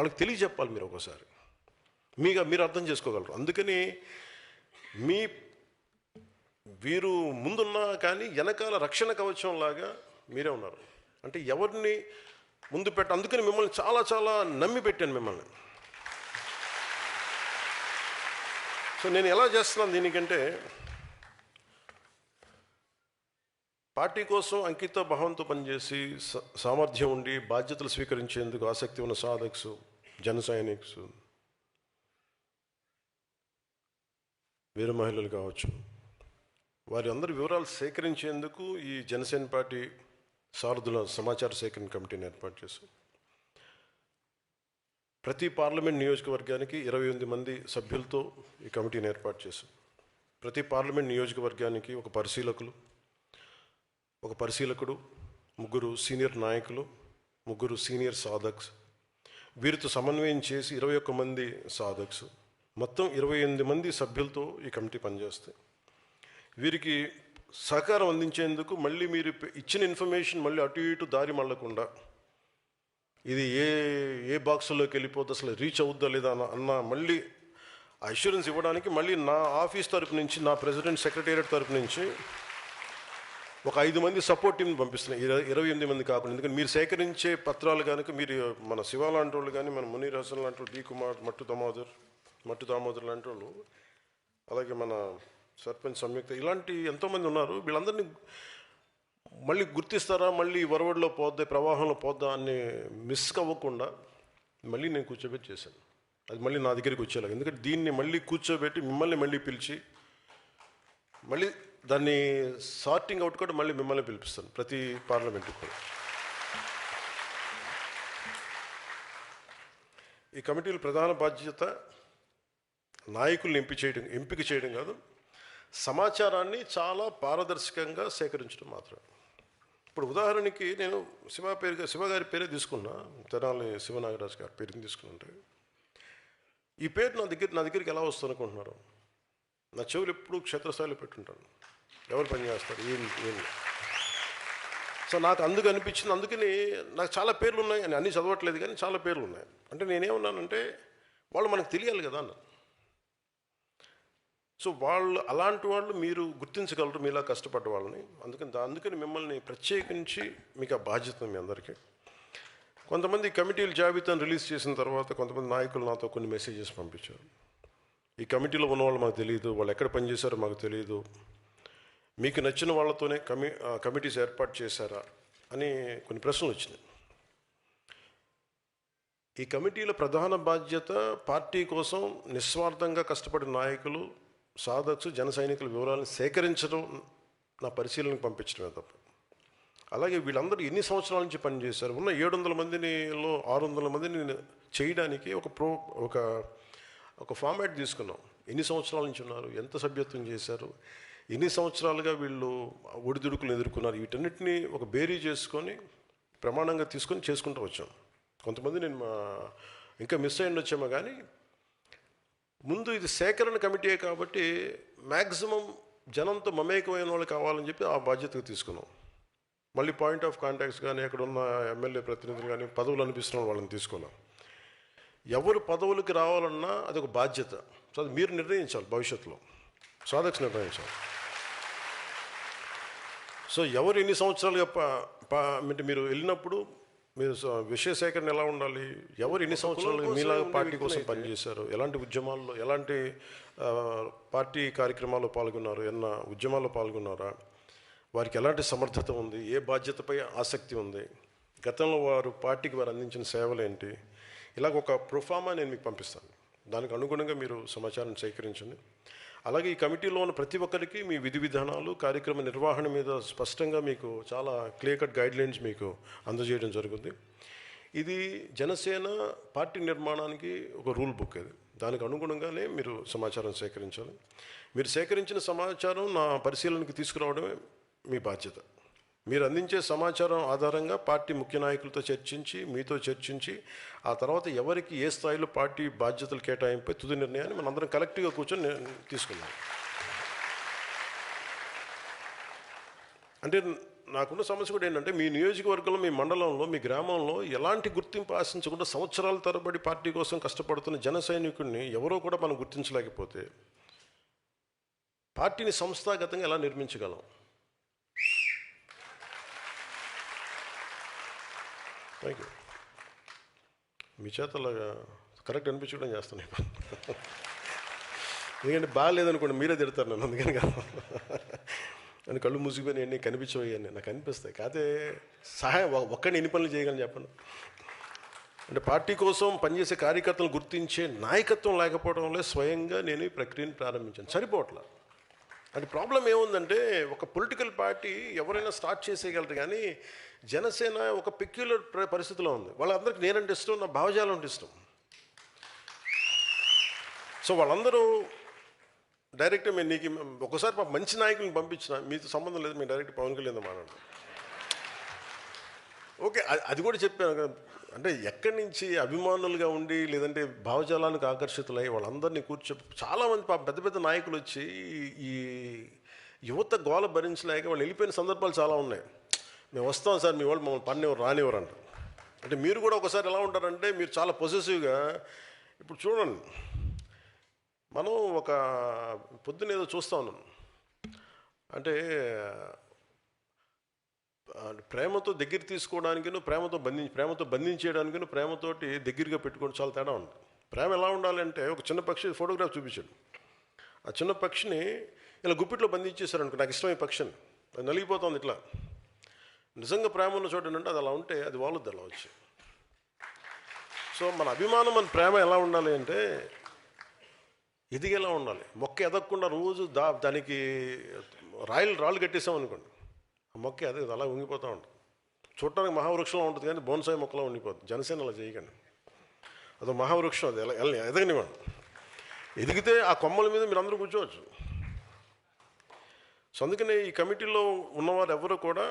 వాళ్ళకి తెలియజెప్పాలి మీరు ఒకసారి. మీరు అర్థం చేసుకోగలరు. అందుకని వీరు ముందున్నా కానీ వెనకాల రక్షణ కవచం లాగా మీరే ఉన్నారు. అంటే ఎవరిని ముందు అందుకని మిమ్మల్ని చాలా చాలా నమ్మి పెట్టాను మిమ్మల్ని. సో నేను ఎలా చేస్తున్నాను దీనికంటే, పార్టీ కోసం అంకిత భావంతో పనిచేసి సామర్థ్యం ఉండి బాధ్యతలు స్వీకరించేందుకు ఆసక్తి ఉన్న సాధక్స్, జన సైనిక్స్, వీర మహిళలు కావచ్చు, వారి అందరి వివరాలు సేకరించేందుకు ఈ జనసేన పార్టీ సారథుల సమాచార సేకరణ కమిటీని ఏర్పాటు చేశాం. ప్రతి పార్లమెంట్ నియోజకవర్గానికి 28 మంది సభ్యులతో ఈ కమిటీని ఏర్పాటు చేశాం. ప్రతి పార్లమెంట్ నియోజకవర్గానికి ఒక పరిశీలకుడు, 3 సీనియర్ నాయకులు, 3 సీనియర్ సాధక్స్, వీరితో సమన్వయం చేసి 21 మంది సాధక్స్, మొత్తం 28 మంది సభ్యులతో ఈ కమిటీ పనిచేస్తాయి. వీరికి సహకారం అందించేందుకు మళ్ళీ మీరు ఇచ్చిన ఇన్ఫర్మేషన్ మళ్ళీ అటు ఇటు దారి మళ్ళకుండా, ఇది ఏ బాక్సుల్లోకి వెళ్ళిపోతే అసలు రీచ్ అవుద్దా లేదా అన్న మళ్ళీ అష్యూరెన్స్ ఇవ్వడానికి మళ్ళీ నా ఆఫీస్ తరపు నుంచి, నా ప్రెసిడెంట్ సెక్రటేరియట్ తరపు నుంచి ఒక 5 మంది సపోర్ట్ టీంని పంపిస్తున్నాయి, 28 మంది కాకుండా. ఎందుకంటే మీరు సేకరించే పత్రాలు కనుక మీరు మన శివ లాంటి వాళ్ళు కానీ, మన మునీర్ హసన్ లాంటి వాళ్ళు, డి కుమార్, మట్టు దామోదర్ లాంటి వాళ్ళు, అలాగే మన సర్పంచ్ సంయుక్త, ఇలాంటి ఎంతోమంది ఉన్నారు. వీళ్ళందరినీ మళ్ళీ గుర్తిస్తారా, మళ్ళీ వరవడిలో పోద్దా, ప్రవాహంలో పోద్దా అని మిస్ అవ్వకుండా మళ్ళీ నేను కూర్చోబెట్టి చేశాను. అది మళ్ళీ నా దగ్గరికి వచ్చేలాగా. ఎందుకంటే దీన్ని మళ్ళీ కూర్చోబెట్టి మిమ్మల్ని మళ్ళీ పిలిచి మళ్ళీ దాన్ని సార్టింగ్ అవుట్ కూడా మళ్ళీ మిమ్మల్ని పిలిపిస్తాను ప్రతి పార్లమెంట్కి కూడా. ఈ కమిటీల ప్రధాన బాధ్యత నాయకుల్ని ఎంపిక చేయడం కాదు, సమాచారాన్ని చాలా పారదర్శకంగా సేకరించడం మాత్రమే. ఇప్పుడు ఉదాహరణకి నేను శివ గారి పేరే తీసుకున్నా, తెనాలి శివనాగరాజు గారి పేరుని తీసుకున్నంటే, ఈ పేరు నా దగ్గరికి ఎలా వస్తుంది అనుకుంటున్నారు? నా చెవులు ఎప్పుడు క్షేత్రస్థాయిలో పెట్టుంటాను, ఎవరు పనిచేస్తారు ఏం. సో నాకు అందుకు అనిపించింది. అందుకని నాకు చాలా పేర్లు ఉన్నాయి, అని అన్నీ చదవట్లేదు కానీ చాలా పేర్లు ఉన్నాయి. అంటే నేనేమన్నానంటే, వాళ్ళు మనకు తెలియాలి కదా అన్న. సో అలాంటి వాళ్ళు మీరు గుర్తించగలరు, మీలా కష్టపడ్డ వాళ్ళని. అందుకని మిమ్మల్ని ప్రత్యేకించి మీకు ఆ బాధ్యత మీ అందరికీ. కొంతమంది కమిటీల జాబితాను రిలీజ్ చేసిన తర్వాత కొంతమంది నాయకులు నాతో కొన్ని మెసేజెస్ పంపించారు. ఈ కమిటీలో ఉన్న వాళ్ళు మాకు తెలియదు, వాళ్ళు ఎక్కడ పనిచేశారో మాకు తెలియదు, మీకు నచ్చిన వాళ్ళతోనే కమిటీస్ ఏర్పాటు చేశారా అని కొన్ని ప్రశ్నలు వచ్చినాయి. ఈ కమిటీల ప్రధాన బాధ్యత పార్టీ కోసం నిస్వార్థంగా కష్టపడిన నాయకులు, సాధక్స్, జన సైనికుల వివరాలను సేకరించడం, నా పరిశీలనకు పంపించడమే తప్ప. అలాగే వీళ్ళందరూ ఎన్ని సంవత్సరాల నుంచి పనిచేశారు, ఉన్న 700 మందిలో 600 మందిని చేయడానికి ఒక ఫార్మాట్ తీసుకున్నాం. ఎన్ని సంవత్సరాల నుంచి ఉన్నారు, ఎంత సభ్యత్వం చేశారు, ఎన్ని సంవత్సరాలుగా వీళ్ళు ఒడిదుడుకులు ఎదుర్కొన్నారు, వీటన్నిటిని ఒక బేరీ చేసుకొని ప్రమాణంగా తీసుకొని చేసుకుంటూ వచ్చాం. కొంతమంది నేను ఇంకా మిస్ అయ్యి వచ్చామో కానీ, ముందు ఇది సేకరణ కమిటీ కాబట్టి మ్యాక్సిమం జనంతో మమేకమైన వాళ్ళు కావాలని చెప్పి ఆ బాధ్యతగా తీసుకున్నాం. మళ్ళీ పాయింట్ ఆఫ్ కాంటాక్ట్స్ కానీ, అక్కడ ఉన్న ఎమ్మెల్యే ప్రతినిధులు కానీ, పదవులు అనిపిస్తున్న వాళ్ళని తీసుకున్నాం. ఎవరు పదవులకి రావాలన్నా అదొక బాధ్యత. సో అది మీరు నిర్ణయించాలి, భవిష్యత్తులో సాధక్స్ నిర్ణయించాలి. సో ఎవరు ఎన్ని సంవత్సరాలుగా అంటే మీరు వెళ్ళినప్పుడు మీరు విషయ సేకరణ ఎలా ఉండాలి, ఎవరు ఎన్ని సంవత్సరాలు మీలాగా పార్టీ కోసం పనిచేశారు, ఎలాంటి ఉద్యమాల్లో, ఎలాంటి పార్టీ కార్యక్రమాల్లో పాల్గొన్నారు, ఏమన్నా ఉద్యమాల్లో పాల్గొన్నారా, వారికి ఎలాంటి సమర్థత ఉంది, ఏ బాధ్యతపై ఆసక్తి ఉంది, గతంలో పార్టీకి వారు అందించిన సేవలు ఏంటి, ఇలాగ ఒక ప్రొఫార్మా నేను మీకు పంపిస్తాను. దానికి అనుగుణంగా మీరు సమాచారం సేకరించండి. అలాగే ఈ కమిటీలో ఉన్న ప్రతి ఒక్కరికి మీ విధి విధానాలు, కార్యక్రమ నిర్వహణ మీద స్పష్టంగా మీకు చాలా క్లియర్ కట్ గైడ్లైన్స్ మీకు అందజేయడం జరుగుతుంది. ఇది జనసేన పార్టీ నిర్మాణానికి ఒక రూల్ బుక్. ఇది దానికి అనుగుణంగానే మీరు సమాచారం సేకరించాలి. మీరు సేకరించిన సమాచారం నా పరిశీలనకి తీసుకురావడమే మీ బాధ్యత. మీరు అందించే సమాచారం ఆధారంగా పార్టీ ముఖ్య నాయకులతో చర్చించి, మీతో చర్చించి, ఆ తర్వాత ఎవరికి ఏ స్థాయిలో పార్టీ బాధ్యతలు కేటాయింపై తుది నిర్ణయాన్ని మనందరం కలెక్టివ్గా కూర్చొని తీసుకున్నాం. అంటే నాకున్న సమస్య కూడా ఏంటంటే మీ నియోజకవర్గంలో, మీ మండలంలో, మీ గ్రామంలో ఎలాంటి గుర్తింపు ఆశించకుండా సంవత్సరాల తరబడి పార్టీ కోసం కష్టపడుతున్న జన సైనికుడిని ఎవరో కూడా మనం గుర్తించలేకపోతే పార్టీని సంస్థాగతంగా ఎలా నిర్మించగలం? Thank you. మీ చేతలాగా కరెక్ట్ అనిపించడం చేస్తున్నాయి. ఎందుకంటే బాగాలేదనుకోండి మీరే తిడతారు నన్ను, అందుకని కాదు. అని కళ్ళు మూసిపోయి అన్నీ కనిపించవయ్యాన్ని నాకు అనిపిస్తాయి. కాదే సహాయం ఒక్కడిని ఎన్ని పనులు చేయగలని చెప్పండి. అంటే పార్టీ కోసం పనిచేసే కార్యకర్తలను గుర్తించే నాయకత్వం లేకపోవడంలో స్వయంగా నేను ఈ ప్రక్రియను ప్రారంభించాను. సరిపోవట్లా. అంటే ప్రాబ్లం ఏముందంటే, ఒక పొలిటికల్ పార్టీ ఎవరైనా స్టార్ట్ చేసేయగలరు, కానీ జనసేన ఒక పెక్యులర్ పరిస్థితిలో ఉంది. వాళ్ళందరికీ నేనంటే ఇష్టం, నా భావజాలం అంటే ఇష్టం. సో వాళ్ళందరూ డైరెక్ట్గా మీరు నీకు ఒకసారి మంచి నాయకులను పంపించిన మీతో సంబంధం లేదు, మీరు డైరెక్ట్ పవన్ కళ్యాణ్ మాట్లాడండి. ఓకే, అది కూడా చెప్పాను కదా. అంటే ఎక్కడి నుంచి అభిమానులుగా ఉండి లేదంటే భావజాలానికి ఆకర్షితులై వాళ్ళందరినీ చాలామంది పెద్ద పెద్ద నాయకులు వచ్చి ఈ యువత గోల భరించలేక వాళ్ళు వెళ్ళిపోయిన సందర్భాలు చాలా ఉన్నాయి. మేము వస్తాం సార్, మీ వాళ్ళు మమ్మల్ని పనివ్వరు, రానివ్వరంట. అంటే మీరు కూడా ఒకసారి ఎలా ఉంటారంటే, మీరు చాలా పొసెసివ్గా. ఇప్పుడు చూడండి, మనం ఒక పొద్దున ఏదో చూస్తా ఉన్నాం, అంటే ప్రేమతో దగ్గర తీసుకోవడానికిను ప్రేమతో బంధించేయడానికిను ప్రేమతోటి దగ్గరగా పెట్టుకోవడం చాలా తేడా ఉంది. ప్రేమ ఎలా ఉండాలంటే, ఒక చిన్న పక్షి ఫోటోగ్రాఫ్ చూపించాడు. ఆ చిన్న పక్షిని ఇలా గుప్పిట్లో బంధించేశారు అనుకో, నాకు ఇష్టమైన పక్షిని, అది నలిగిపోతుంది ఇట్లా. నిజంగా ప్రేమ ఉన్న చోట ఏంటంటే అది అలా ఉంటే అది వాలుద్ది అలా వచ్చి. సో మన అభిమానం, మన ప్రేమ ఎలా ఉండాలి అంటే ఎదిగేలా ఉండాలి. మొక్క ఎదగకుండా రోజు దానికి రాళ్ళు కట్టేసాం అనుకోండి, ఆ మొక్క అదే అలా ఉంగిపోతూ ఉంటుంది. చూడటానికి మహావృక్షంలో ఉంటుంది కానీ బోన్సాయి మొక్కలా ఉండిపోతుంది. జనసేన అలా చేయకండి, అదో మహావృక్షం, అది ఎదగనివ్వండి. ఎదిగితే ఆ కొమ్మల మీద మీరు అందరూ కూర్చోవచ్చు. సో అందుకనే ఈ కమిటీలో ఉన్నవారు ఎవరు కూడా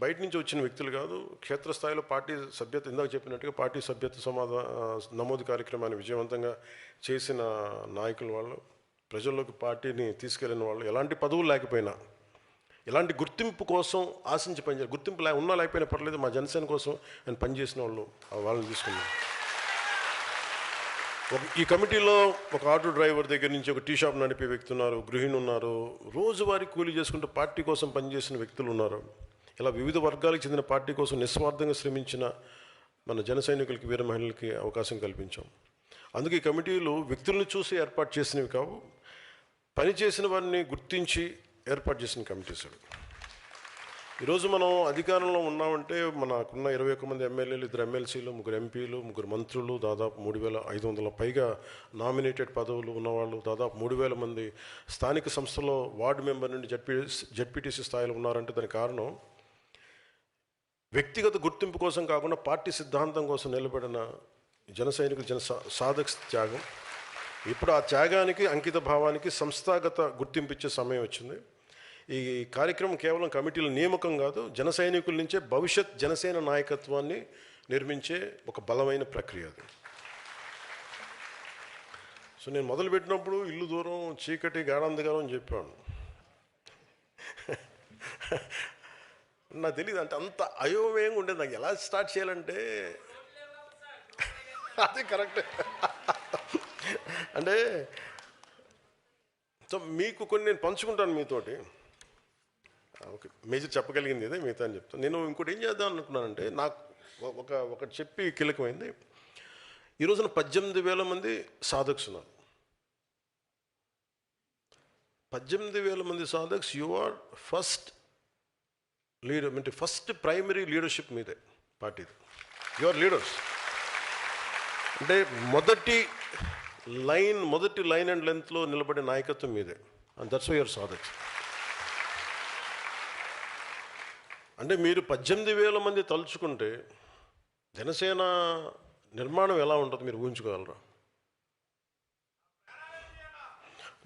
బయట నుంచి వచ్చిన వ్యక్తులు కాదు. క్షేత్రస్థాయిలో పార్టీ సభ్యత, ఇందాక చెప్పినట్టుగా పార్టీ సభ్యత నమోదు కార్యక్రమాన్ని విజయవంతంగా చేసిన నాయకులు వాళ్ళు, ప్రజల్లోకి పార్టీని తీసుకెళ్ళిన వాళ్ళు, ఎలాంటి పదవులు లేకపోయినా, ఎలాంటి గుర్తింపు కోసం ఆశించి పనిచేయాలి, గుర్తింపు ఉన్నా లేకపోయినా పర్లేదు, మా జనసేన కోసం ఆయన పనిచేసిన వాళ్ళు, వాళ్ళని తీసుకున్నారు. ఈ కమిటీలో ఒక ఆటో డ్రైవర్ దగ్గర నుంచి ఒక టీ షాప్ నడిపే వ్యక్తి ఉన్నారు, గృహిణి ఉన్నారు, రోజువారీ కూలీ చేసుకుంటూ పార్టీ కోసం పనిచేసిన వ్యక్తులు ఉన్నారు. ఇలా వివిధ వర్గాలకు చెందిన పార్టీ కోసం నిస్వార్థంగా శ్రమించిన మన జన సైనికులకి, వీర మహిళలకి అవకాశం కల్పించాం. అందుకే ఈ కమిటీలు వ్యక్తులను చూసి ఏర్పాటు చేసినవి కావు, పనిచేసిన వారిని గుర్తించి ఏర్పాటు చేసిన కమిటీస్. ఈరోజు మనం అధికారంలో ఉన్నామంటే మనకున్న 21 మంది ఎమ్మెల్యేలు, 2 ఎమ్మెల్సీలు, 3 ఎంపీలు, 3 మంత్రులు, దాదాపు 3500 పైగా నామినేటెడ్ పదవులు ఉన్నవాళ్ళు, దాదాపు 3000 మంది స్థానిక సంస్థలో వార్డు మెంబర్ నుండి జడ్పీటీసీ స్థాయిలో ఉన్నారంటే దానికి కారణం వ్యక్తిగత గుర్తింపు కోసం కాకుండా పార్టీ సిద్ధాంతం కోసం నిలబడిన జన సైనికులు, సాధక త్యాగం. ఇప్పుడు ఆ త్యాగానికి, అంకిత భావానికి సంస్థాగత గుర్తింపు ఇచ్చే సమయం వచ్చింది. ఈ కార్యక్రమం కేవలం కమిటీల నియామకం కాదు, జన సైనికుల నుంచే భవిష్యత్ జనసేన నాయకత్వాన్ని నిర్మించే ఒక బలమైన ప్రక్రియ అది. సో నేను మొదలుపెట్టినప్పుడు ఇల్లు దూరం, చీకటి, గాఢాంధకారం అని చెప్పాను. నాకు తెలియదు, అంటే అంత అయోమయంగా ఉండేది. నాకు ఎలా స్టార్ట్ చేయాలంటే అదే కరెక్ట్. అంటే సో మీకు కొన్ని నేను పంచుకుంటాను మీతోటి. ఓకే, మేజర్ చెప్పగలిగింది ఇదే, మిగతా అని చెప్తాను. నేను ఇంకోటి ఏం చేద్దాం అనుకున్నానంటే, నాకు ఒకటి చెప్పి కీలకమైంది. ఈ రోజున 18,000 మంది సాధక్స్ ఉన్నారు. 18,000 మంది సాధక్స్. యు ఆర్ ఫస్ట్ లీడర్, అంటే ఫస్ట్ ప్రైమరీ లీడర్షిప్ మీదే పార్టీది. You are leaders. అంటే మొదటి లైన్ అండ్ లెంత్లో నిలబడే నాయకత్వం మీదే. అండ్ దట్స్ వై యువర్ సాధక్స్. అంటే మీరు 18,000 మంది తలుచుకుంటే జనసేన నిర్మాణం ఎలా ఉంటుంది మీరు ఊహించుకోగలరా?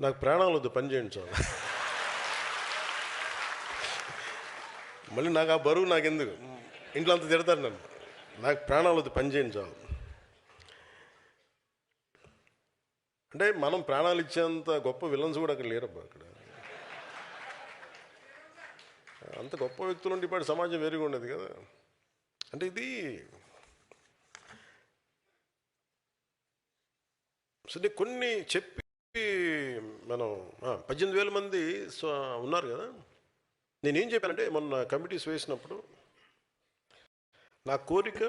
నాకు ప్రాణాలు వద్దు, పని చేయండి చాలు. మళ్ళీ నాకు ఆ బరువు నాకు ఎందుకు, ఇంట్లో అంత తిడతారు నన్ను. నాకు ప్రాణాలు వద్దు, పని చేయండి చాలు. అంటే మనం ప్రాణాలు ఇచ్చేంత గొప్ప విలన్స్ కూడా అక్కడ లేరబ్బా. అక్కడ అంత గొప్ప వ్యక్తులు ఉంటే ఇప్పటి సమాజం వేరుగా ఉండేది కదా. అంటే ఇది సరే కొన్ని చెప్పి మనం 18,000 మంది ఉన్నారు కదా. నేనేం చెప్పానంటే మొన్న కమిటీస్ వేసినప్పుడు నా కోరిక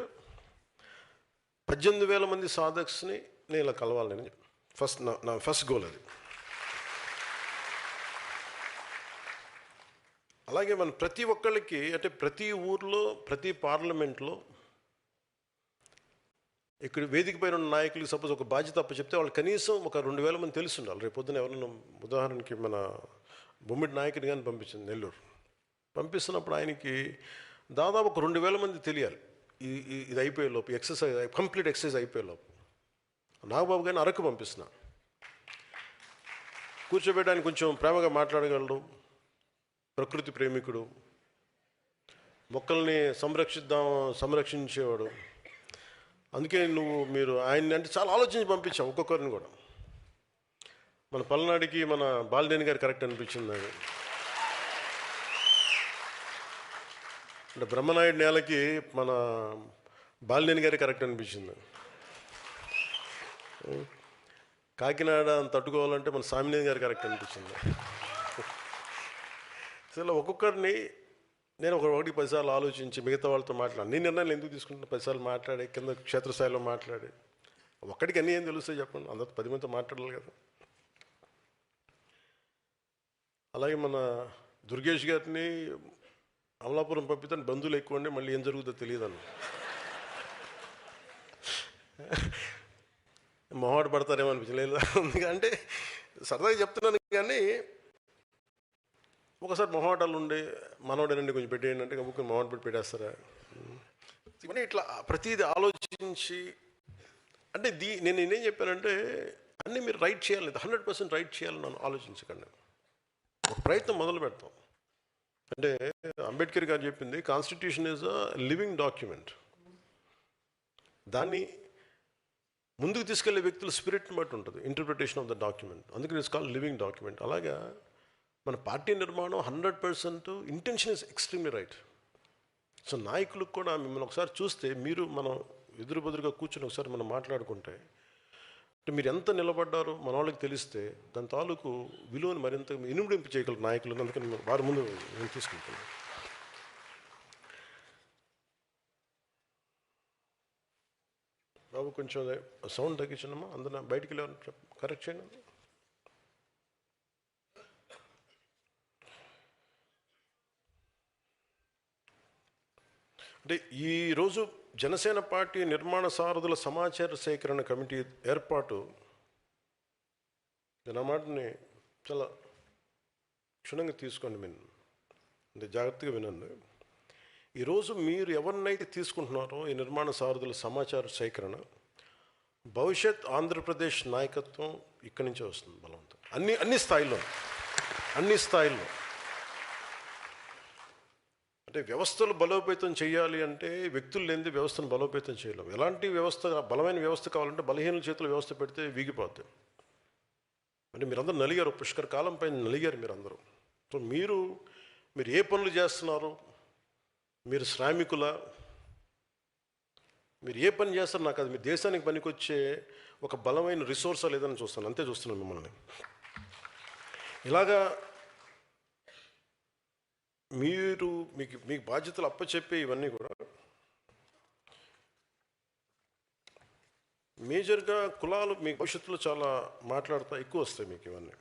18,000 మంది సాధక్స్ని నేను ఇలా కలవాలని నా ఫస్ట్ గోల్ అది. అలాగే మన ప్రతి ఒక్కళ్ళకి అంటే ప్రతి ఊర్లో ప్రతి పార్లమెంట్లో ఇక్కడ వేదిక పైన ఉన్న నాయకులకి సపోజ్ ఒక బాధ్యత అప్ప చెప్తే వాళ్ళు కనీసం ఒక 2,000 మంది తెలిసి ఉండాలి. రేపు పొద్దున ఎవరైనా ఉదాహరణకి మన బొమ్మిడి నాయకుని కానీ పంపించింది నెల్లూరు, పంపిస్తున్నప్పుడు ఆయనకి దాదాపు ఒక 2,000 మంది తెలియాలి ఇది అయిపోయే లోపు, ఎక్సర్సైజ్ కంప్లీట్ ఎక్సర్సైజ్ అయిపోయే లోపు. నాగబాబు గారిని అరకు పంపిస్తున్నా, కూర్చోబెట్టడానికి కొంచెం ప్రేమగా మాట్లాడగలడు, ప్రకృతి ప్రేమికుడు, మొక్కల్ని సంరక్షించేవాడు. అందుకే మీరు ఆయన్ని అంటే చాలా ఆలోచించి పంపించాం ఒక్కొక్కరిని కూడా. మన పల్నాడికి మన బాలినేని గారు కరెక్ట్ అనిపించింది అది. అంటే బ్రహ్మనాయుడు నేలకి మన బాలినేని గారి కరెక్ట్ అనిపించింది. కాకినాడ తట్టుకోవాలంటే మన సామినేని గారు కరెక్ట్ అనిపించింది. అసలు ఒక్కొక్కరిని నేను ఒకటి 10 సార్లు ఆలోచించి మిగతా వాళ్ళతో మాట్లాడి నీ నిర్ణయాలు ఎందుకు తీసుకుంటున్నా 10 సార్లు మాట్లాడి కింద క్షేత్రస్థాయిలో మాట్లాడి ఒక్కడికి అన్నీ ఏం తెలుస్తాయి చెప్పండి, అందరితో 10 మందితో మాట్లాడాలి కదా. అలాగే మన దుర్గేష్ గారిని అమలాపురం పంపితే బంధువులు ఎక్కువ ఉండి మళ్ళీ ఏం జరుగుతుందో తెలియదన్న మొహాట పడతారేమో అనిపించలేదు. అంటే సరదాగా చెప్తున్నాను కానీ ఒకసారి మొహాటాలు ఉండి మనోడేనండి కొంచెం పెట్టేయండి అంటే ముఖ్యం మొహాట పెట్టి పెట్టేస్తారా. ఇవన్నీ ఇట్లా ప్రతిదీ ఆలోచించి అంటే నేను నేనేం చెప్పానంటే అన్నీ మీరు రైట్ చేయాలి, 100% రైట్ చేయాలని నన్ను ఆలోచించకండి, ఒక ప్రయత్నం మొదలు పెడతాం. అంటే అంబేద్కర్ గారు చెప్పింది constitution is a living document. దాన్ని ముందుకు తీసుకెళ్లే వ్యక్తుల స్పిరిట్ని బట్టి ఉంటుంది ఇంటర్ప్రిటేషన్ ఆఫ్ ద డాక్యుమెంట్. అందుకని ఇట్స్ కాల్డ్ లివింగ్ డాక్యుమెంట్. అలాగా మన పార్టీ నిర్మాణం 100% intention is extremely right. So నాయకులకు కూడా మిమ్మల్ని ఒకసారి చూస్తే మీరు మనం ఎదురుబెదురుగా కూర్చొని ఒకసారి మనం మాట్లాడుకుంటే అంటే మీరు ఎంత నిలబడ్డారో మన వాళ్ళకి తెలిస్తే దాని తాలూకు విలువను మరింత ఇనుమడింపు చేయగలరు నాయకులు. అందుకని వారి ముందు నేను తీసుకుంటున్నాను. బాబు కొంచెం సౌండ్ తగ్గించండమ్మా, అందులో బయటికి వెళ్ళి కరెక్ట్ చేయండి. అంటే ఈరోజు జనసేన పార్టీ నిర్మాణ సారథుల సమాచార సేకరణ కమిటీ ఏర్పాటు, నేను ఆ మాటని చాలా క్షుణ్ణంగా తీసుకోండి, అంటే జాగ్రత్తగా వినండి. ఈరోజు మీరు ఎవరినైతే తీసుకుంటున్నారో ఈ నిర్మాణ సారథుల సమాచార సేకరణ, భవిష్యత్ ఆంధ్రప్రదేశ్ నాయకత్వం ఇక్కడి నుంచే వస్తుంది బలవంతం. అన్ని స్థాయిల్లో అంటే వ్యవస్థలు బలోపేతం చేయాలి అంటే వ్యక్తులు లేనిది వ్యవస్థను బలోపేతం చేయలేము. ఎలాంటి వ్యవస్థ, బలమైన వ్యవస్థ కావాలంటే బలహీన చేతుల వ్యవస్థ పెడితే వీగిపోద్ది. అంటే మీరందరూ నలిగారు, పుష్కర కాలం పైన నలిగారు మీరందరూ. సో మీరు ఏ పనులు చేస్తున్నారు, మీరు శ్రామికుల, మీరు ఏ పని చేస్తారు నాకు అది మీ దేశానికి పనికొచ్చే ఒక బలమైన రిసోర్సా లేదని చూస్తాను, అంతే చూస్తున్నాను మిమ్మల్ని. ఇలాగా మీకు బాధ్యతలు అప్పచెప్పే ఇవన్నీ కూడా మేజర్గా కులాలు మీ భవిష్యత్తులో చాలా మాట్లాడుతూ ఎక్కువ వస్తాయి మీకు ఇవన్నీ.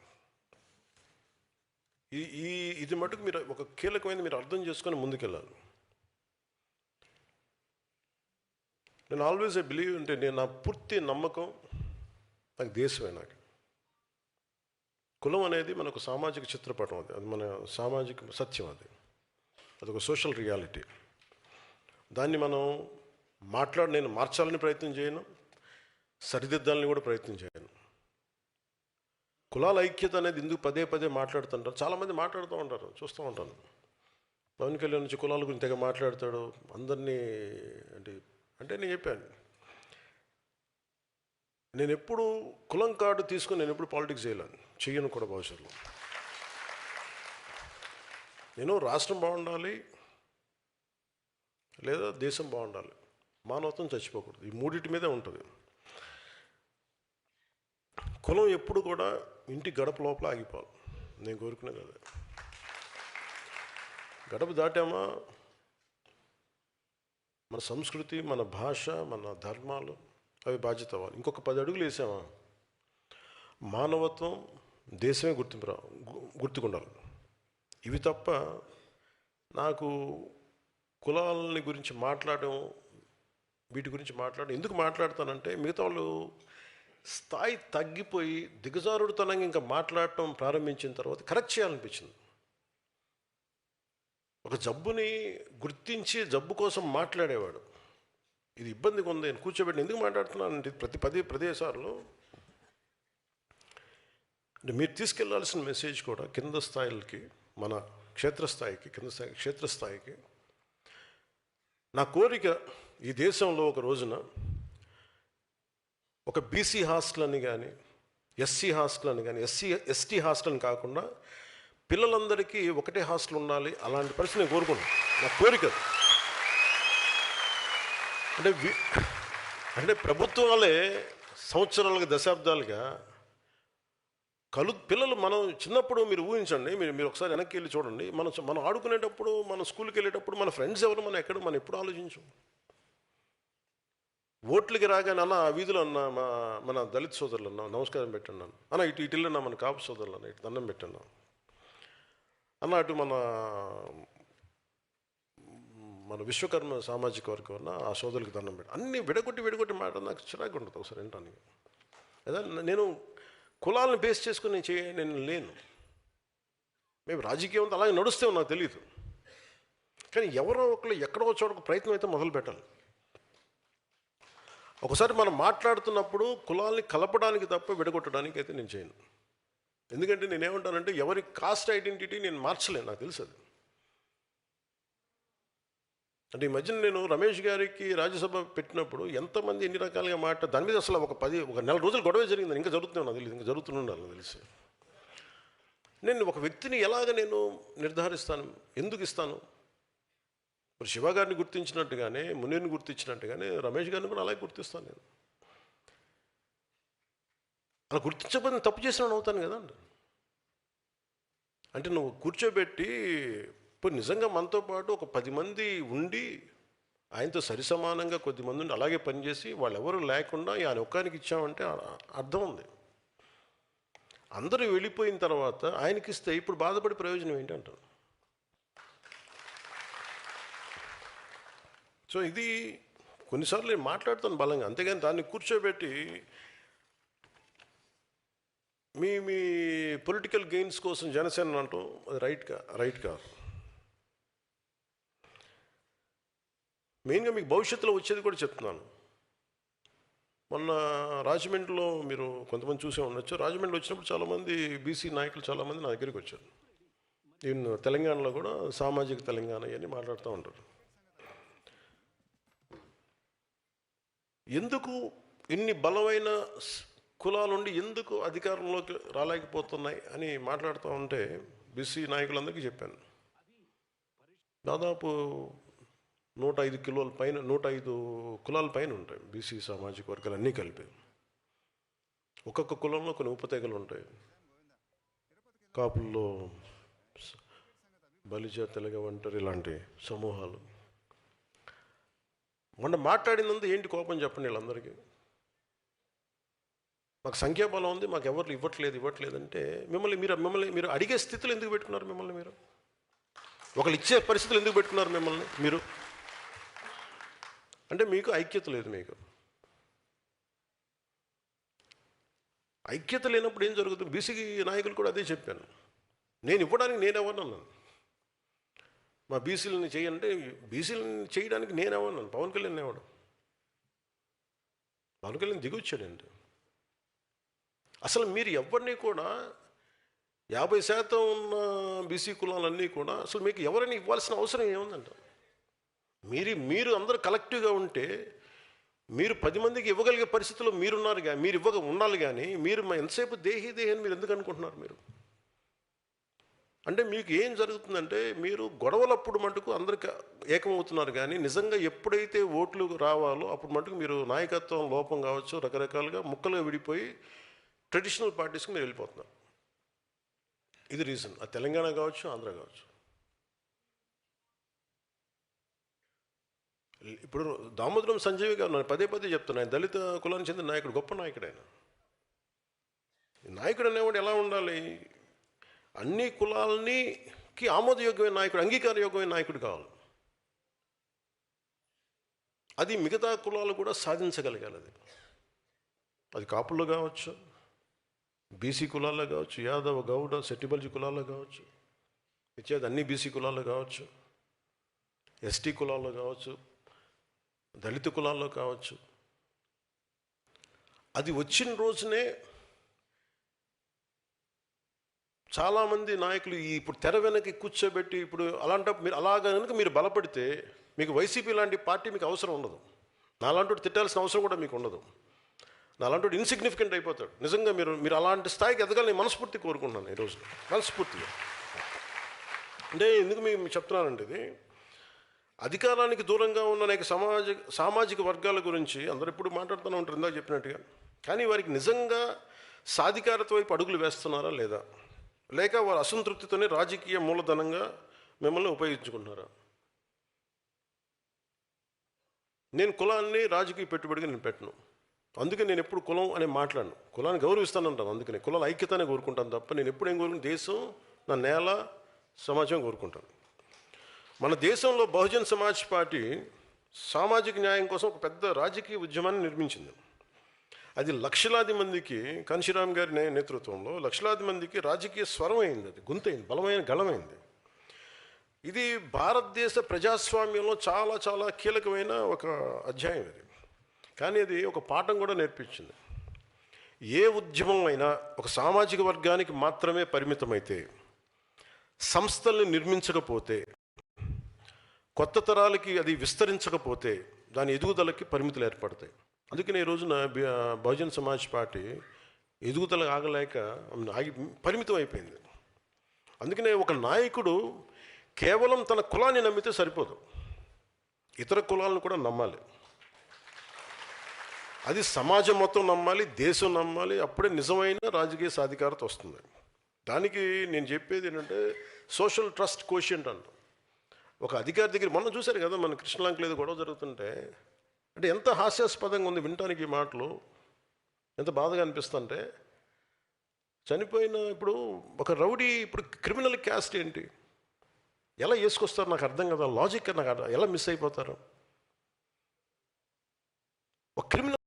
ఇది మటుకు మీరు ఒక కీలకమైనది మీరు అర్థం చేసుకొని ముందుకెళ్ళాలి. నేను ఆల్వేస్ ఐ బిలీవ్, అంటే నేను నా పూర్తి నమ్మకం నాకు దేశమే. నాకు కులం అనేది మనకు సామాజిక చిత్రపటం, అది మన సామాజిక సత్యం, అదొక సోషల్ రియాలిటీ. దాన్ని నేను మార్చాలని ప్రయత్నం చేయను, సరిదిద్దాలని కూడా ప్రయత్నం చేయను. కులాల ఐక్యత అనేది ఎందుకు పదే మాట్లాడుతుంటారు, చాలామంది మాట్లాడుతూ ఉంటారు, చూస్తూ ఉంటాను. పవన్ కళ్యాణ్ నుంచి కులాల గురించి తెగ మాట్లాడతాడు అందరినీ. అంటే నేను చెప్పాను, నేను ఎప్పుడు కులం కార్డు తీసుకుని నేను ఎప్పుడు పాలిటిక్స్ చేయను కూడా భవిష్యత్తులో. నేను రాష్ట్రం బాగుండాలి లేదా దేశం బాగుండాలి, మానవత్వం చచ్చిపోకూడదు, ఈ మూడింటి మీదే ఉంటుంది. కులం ఎప్పుడు కూడా ఇంటి గడప లోపల ఆగిపోవాలి. నేను కోరుకునేది అదే. గడప దాటామా మన సంస్కృతి, మన భాష, మన ధర్మాలు అవి బాధ్యత అవ్వాలి. ఇంకొక 10 అడుగులు వేసామా మానవత్వం, దేశమే గుర్తుకుండాలి. ఇవి తప్ప నాకు కులాలని గురించి మాట్లాడడం, వీటి గురించి మాట్లాడడం ఎందుకు మాట్లాడతానంటే, మిగతా వాళ్ళు స్థాయి తగ్గిపోయి దిగజారుడుతనంగా ఇంకా మాట్లాడటం ప్రారంభించిన తర్వాత కరెక్ట్ చేయాలనిపించింది. ఒక జబ్బుని గుర్తించి జబ్బు కోసం మాట్లాడేవాడు, ఇది ఇబ్బందిగా ఉంది నేను కూర్చోబెట్టి ఎందుకు మాట్లాడుతున్నానంటే ప్రదేశాల్లో అంటే మీరు తీసుకెళ్లాల్సిన మెసేజ్ కూడా కింద స్థాయిలకి, మన క్షేత్రస్థాయికి నా కోరిక, ఈ దేశంలో ఒక రోజున ఒక బీసీ హాస్టల్ అని కానీ, ఎస్సీ హాస్టల్ అని కానీ, ఎస్టీ హాస్టల్ అని కాకుండా పిల్లలందరికీ ఒకటే హాస్టల్ ఉండాలి. అలాంటి పరిస్థితి నేను కోరుకున్నాను. నా కోరిక అంటే ప్రభుత్వాలే సంవత్సరాలుగా, దశాబ్దాలుగా పిల్లలు, మనం చిన్నప్పుడు మీరు ఊహించండి, మీరు ఒకసారి వెనక్కి వెళ్ళి చూడండి, మనం ఆడుకునేటప్పుడు, మన స్కూల్కి వెళ్ళేటప్పుడు మన ఫ్రెండ్స్ ఎవరు, మనం ఎప్పుడు ఆలోచించు. ఓట్లకి రాగానే అన్న ఆ వీధిలో అన్న మన దళిత సోదరులు అన్నా నమస్కారం పెట్టండి అన్న, ఇటు వెళ్ళన్నా మన కాపు సోదరులు అన్న ఇటు దండం పెట్టండి అన్న, అటు మన విశ్వకర్మ సామాజిక వర్గం అన్న ఆ సోదరులకు దండం పెట్టి, అన్నీ విడగొట్టి మాట నాకు చిరాకు ఉంటుంది ఒకసారి వినటానికి. అదే నేను కులాలను బేస్ చేసుకుని నేను లేను. మేము రాజకీయం అంతా అలాగే నడుస్తే నాకు తెలియదు, కానీ ఎవరో ఒకళ్ళు ఎక్కడో చోట ప్రయత్నం అయితే మొదలు పెట్టాలి. ఒకసారి మనం మాట్లాడుతున్నప్పుడు కులాల్ని కలపడానికి తప్ప విడగొట్టడానికి అయితే నేను చేయను. ఎందుకంటే నేనేమంటానంటే, ఎవరి కాస్ట్ ఐడెంటిటీ నేను మార్చలేను, నాకు తెలుసు అది. అంటే ఈ మధ్యన నేను రమేష్ గారికి రాజ్యసభ పెట్టినప్పుడు ఎంతమంది ఎన్ని రకాలుగా దాని మీద అసలు ఒక నెల రోజులు గొడవ జరిగిందని, ఇంకా జరుగుతున్నాను నాకు తెలియదు, ఇంకా జరుగుతుండాలి నాకు తెలిసి. నేను ఒక వ్యక్తిని ఎలాగ నేను నిర్ధారిస్తాను, ఎందుకు ఇస్తాను? ఇప్పుడు శివ గారిని గుర్తించినట్టుగానే, మునీర్ని గుర్తించినట్టుగానే రమేష్ గారిని కూడా అలాగే గుర్తిస్తాను నేను. అలా గుర్తించకపోతే తప్పు చేసిన అవుతాను కదండి. అంటే నువ్వు కూర్చోబెట్టి ఇప్పుడు నిజంగా మనతో పాటు ఒక 10 మంది ఉండి ఆయనతో సరిసమానంగా కొద్దిమంది ఉండి అలాగే పనిచేసి వాళ్ళెవరూ లేకుండా ఆయన ఒక్కరికి ఇచ్చామంటే అర్థం ఉంది. అందరూ వెళ్ళిపోయిన తర్వాత ఆయనకి ఇస్తే ఇప్పుడు బాధపడి ప్రయోజనం ఏంటంటారు? సో ఇది కొన్నిసార్లు నేను మాట్లాడుతాను బలంగా, అంతేగాని దాన్ని కూర్చోబెట్టి మీ పొలిటికల్ గెయిన్స్ కోసం జనసేన అంటాం, అది రైట్ కాదు. మెయిన్గా మీకు భవిష్యత్తులో వచ్చేది కూడా చెప్తున్నాను. మొన్న రాజమండ్రిలో మీరు కొంతమంది చూసే ఉండొచ్చు, రాజమండ్రి వచ్చినప్పుడు చాలామంది బీసీ నాయకులు చాలామంది నా దగ్గరికి వచ్చారు. ఈవెన్ తెలంగాణలో కూడా సామాజిక తెలంగాణ ఇవన్నీ మాట్లాడుతూ ఉంటారు. ఎందుకు ఇన్ని బలమైన కులాలుండి ఎందుకు అధికారంలోకి రాలేకపోతున్నాయి అని మాట్లాడుతూ ఉంటే బీసీ నాయకులందరికీ చెప్పాను. దాదాపు 105 కులాల పైన ఉంటాయి బీసీ సామాజిక వర్గాలు అన్నీ కలిపి. ఒక్కొక్క కులంలో కొన్ని ఉపతెగలు ఉంటాయి. కాపుల్లో బలిజ, తెలగ, ఒంటరి ఇలాంటి సమూహాలు. మొన్న మాట్లాడినందు ఏంటి కోపం చెప్పండి వీళ్ళందరికీ? మాకు సంఖ్యాబలం ఉంది, మాకు ఎవరు ఇవ్వట్లేదు అంటే మిమ్మల్ని మీరు అడిగే స్థితిలో ఎందుకు పెట్టుకున్నారు? మిమ్మల్ని మీరు ఒకళ్ళు ఇచ్చే పరిస్థితులు ఎందుకు పెట్టుకున్నారు మిమ్మల్ని మీరు? అంటే మీకు ఐక్యత లేదు. మీకు ఐక్యత లేనప్పుడు ఏం జరుగుతుంది? బీసీ నాయకులు కూడా అదే చెప్పాను. నేను ఇవ్వడానికి నేనెవరన్నాను? మా బీసీలని చేయంటే బీసీలని చేయడానికి నేనెవరన్నాను? పవన్ కళ్యాణ్ ఎవడు? పవన్ కళ్యాణ్ దిగొచ్చాడండి. అసలు మీరు ఎవరిని కూడా 50% ఉన్న బీసీ కులాలన్నీ కూడా అసలు మీకు ఎవరైనా ఇవ్వాల్సిన అవసరం ఏముందంట? మీరు అందరూ కలెక్టివ్గా ఉంటే మీరు 10 మందికి ఇవ్వగలిగే పరిస్థితుల్లో మీరు ఉండాలి. కానీ మీరు ఎంతసేపు దేహి అని మీరు ఎందుకు అనుకుంటున్నారు? మీరు అంటే మీకు ఏం జరుగుతుందంటే మీరు గొడవలప్పుడు మటుకు అందరికి ఏకమవుతున్నారు, కానీ నిజంగా ఎప్పుడైతే ఓట్లు రావాలో అప్పుడు మటుకు మీరు నాయకత్వం లోపం కావచ్చు, రకరకాలుగా ముక్కలుగా విడిపోయి ట్రెడిషనల్ పార్టీస్కి మీరు వెళ్ళిపోతున్నారు. ఇది రీజన్. అది తెలంగాణ కావచ్చు, ఆంధ్ర కావచ్చు. ఇప్పుడు దామోదరం సంజయ్ గారు నేను పదే చెప్తున్నాను, ఆయన దళిత కులానికి చెందిన నాయకుడు, గొప్ప నాయకుడు. ఆయన నాయకుడు అనేవాడు ఎలా ఉండాలి? అన్ని కులాలకి ఆమోదయోగ్యమైన నాయకుడు, అంగీకారయోగ్యమైన నాయకుడు కావాలి. అది మిగతా కులాలు కూడా సాధించగలగాలి. అది కాపుల్లో కావచ్చు, బీసీ కులాల్లో కావచ్చు, యాదవ, గౌడ, సెట్టిబల్జీ కులాల్లో కావచ్చు, ఇచ్చేది అన్ని బీసీ కులాల్లో కావచ్చు, ఎస్టీ కులాల్లో కావచ్చు, దళిత కులాల్లో కావచ్చు. అది వచ్చిన రోజునే చాలామంది నాయకులు ఇప్పుడు తెర వెనక్కి కూర్చోబెట్టి, ఇప్పుడు అలాంటప్పుడు మీరు అలాగ కనుక మీరు బలపడితే మీకు వైసీపీ లాంటి పార్టీ మీకు అవసరం ఉండదు. నాలాంటి తిట్టాల్సిన అవసరం కూడా మీకు ఉండదు. నాలాంటి ఇన్సిగ్నిఫికెంట్ అయిపోతాడు. నిజంగా మీరు అలాంటి స్థాయికి ఎదగాలని మనస్ఫూర్తి కోరుకుంటున్నాను ఈరోజు, మనస్ఫూర్తిగా. అంటే ఎందుకు మీకు చెప్తున్నానంటే, ఇది అధికారానికి దూరంగా ఉన్న అనేక సామాజిక వర్గాల గురించి అందరూ ఎప్పుడు మాట్లాడుతూనే ఉంటారు, ఇందాక చెప్పినట్టుగా. కానీ వారికి నిజంగా సాధికారత వైపు అడుగులు వేస్తున్నారా లేదా, లేక వారు అసంతృప్తితోనే రాజకీయ మూలధనంగా మిమ్మల్ని ఉపయోగించుకుంటున్నారా? నేను కులాన్ని రాజకీయ పెట్టుబడిగా నేను పెట్టను. అందుకే నేను ఎప్పుడు కులం అని మాట్లాడను. కులాన్ని గౌరవిస్తానంటాను. అందుకని కులాల ఐక్యతనే కోరుకుంటాను తప్ప నేను ఎప్పుడు ఏం కోరుకుంటాను, దేశం, నా నేల, సమాజం కోరుకుంటాను. మన దేశంలో బహుజన్ సమాజ్ పార్టీ సామాజిక న్యాయం కోసం ఒక పెద్ద రాజకీయ ఉద్యమాన్ని నిర్మించింది. అది లక్షలాది మందికి, కాంశీరామ్ గారి నేతృత్వంలో లక్షలాది మందికి రాజకీయ స్వరం అయింది. అది గొంతైంది, బలమైన గళమైంది. ఇది భారతదేశ ప్రజాస్వామ్యంలో చాలా చాలా కీలకమైన ఒక అధ్యాయం ఇది. కానీ అది ఒక పాఠం కూడా నేర్పించింది. ఏ ఉద్యమం అయినా ఒక సామాజిక వర్గానికి మాత్రమే పరిమితమైతే, సంస్థల్ని నిర్మించకపోతే, కొత్త తరాలకి అది విస్తరించకపోతే దాని ఎదుగుదలకి పరిమితులు ఏర్పడతాయి. అందుకని ఈ రోజున బహుజన్ సమాజ్ పార్టీ ఎదుగుదల ఆగలేక పరిమితం అయిపోయింది. అందుకనే ఒక నాయకుడు కేవలం తన కులాన్ని నమ్మితే సరిపోదు, ఇతర కులాలను కూడా నమ్మాలి. అది సమాజం మొత్తం నమ్మాలి, దేశం నమ్మాలి. అప్పుడే నిజమైన రాజకీయ సాధికారత వస్తుంది. దానికి నేను చెప్పేది ఏంటంటే సోషల్ ట్రస్ట్ కోషియంట్ అంట. ఒక అధికారి దగ్గర మొన్న చూశారు కదా, మన కృష్ణలంకలో ఏదో గొడవ జరుగుతుంటే, అంటే ఎంత హాస్యాస్పదంగా ఉంది వినటానికి ఈ మాటలు, ఎంత బాధగా అనిపిస్తుంటే. చనిపోయిన ఇప్పుడు ఒక రౌడీ, ఇప్పుడు క్రిమినల్ క్యాస్ట్ ఏంటి, ఎలా వేసుకొస్తారు నాకు అర్థం కదా, లాజిక్ నాకు ఎలా మిస్ అయిపోతారు. ఒక క్రిమినల్